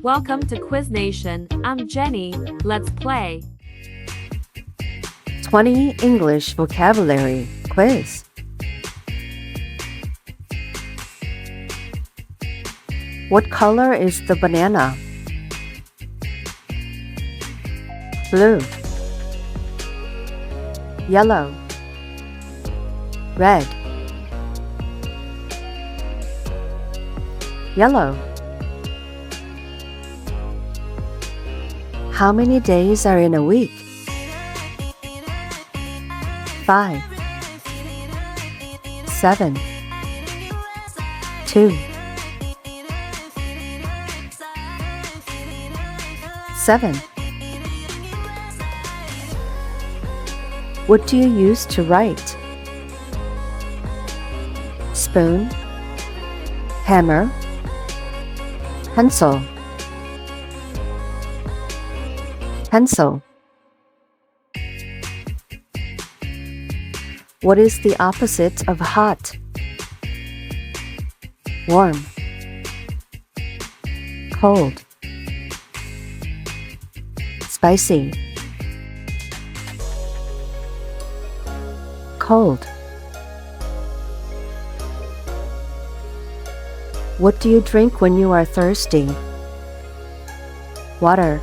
Welcome to Quiz Nation. I'm Jenny. Let's play. 20 English Vocabulary Quiz. What color is the banana? Blue, yellow, red, yellow. How many days are in a week? 5, 7, 2, 7. What do you use to write? Spoon, hammer, pencil. Pencil. What is the opposite of hot? Warm, cold, spicy, cold. What do you drink when you are thirsty? Water,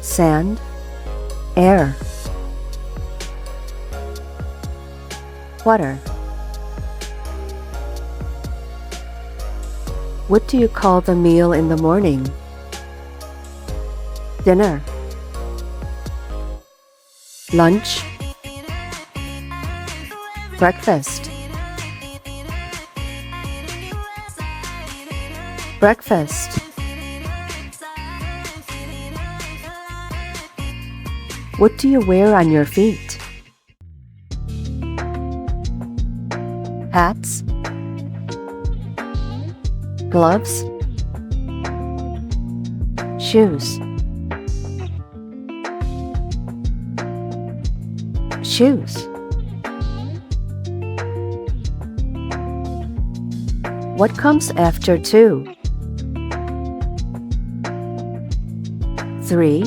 sand, air. Water. What do you call the meal in the morning? Dinner, lunch, breakfast. Breakfast. What do you wear on your feet? Hats, gloves, shoes. Shoes. What comes after 2? 3,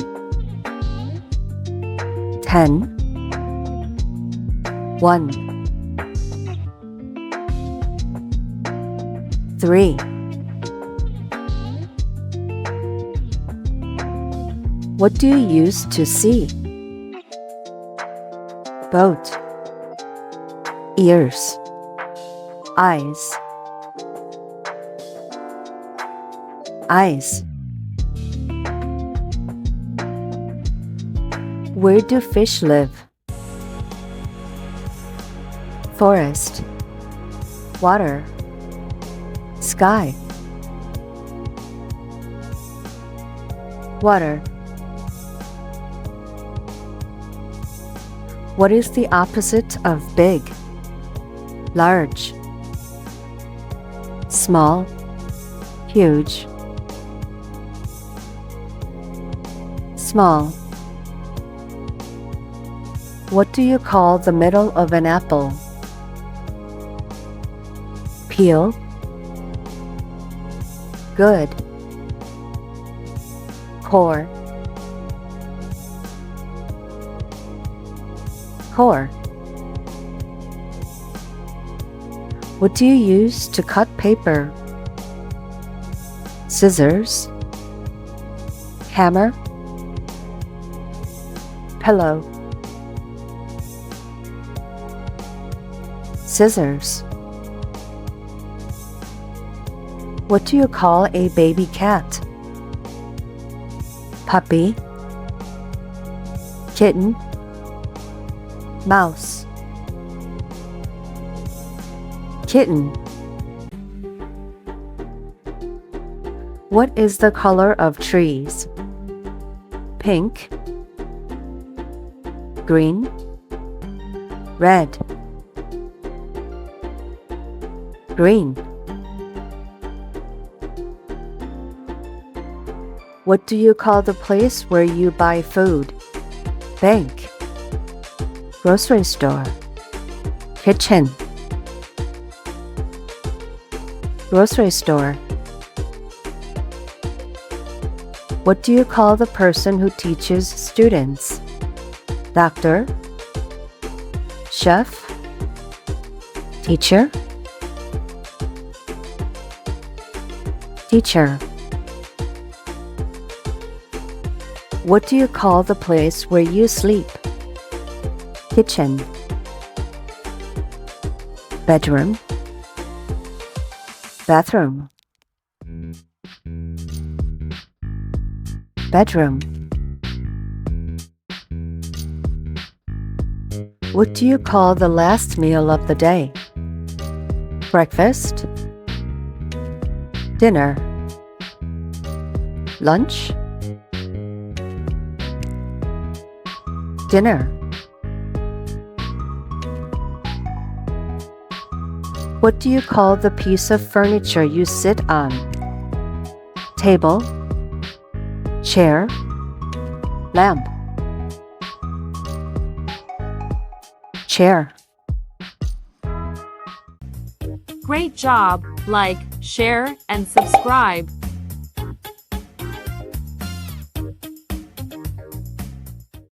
10, 1. 3. What do you use to see? Boat, ears, eyes. Eyes. Where do fish live? Forest, water, sky. Water. What is the opposite of big? Large, small, huge. Small. What do you call the middle of an apple? Peel. Good. Core. Core. What do you use to cut paper? Scissors. Hammer. Pillow. Scissors. What do you call a baby cat? Puppy, kitten, mouse. Kitten. What is the color of trees? Pink, green, red. Green. What do you call the place where you buy food? Bank, grocery store, kitchen. Grocery store. What do you call the person who teaches students? Doctor? Chef? Teacher? Teacher. What do you call the place where you sleep? Kitchen. Bedroom. Bathroom. Bedroom. What do you call the last meal of the day? Breakfast. Dinner. Lunch. Dinner. What do you call the piece of furniture you sit on? Table. Chair. Lamp. Chair. Great job! Like, share, and subscribe.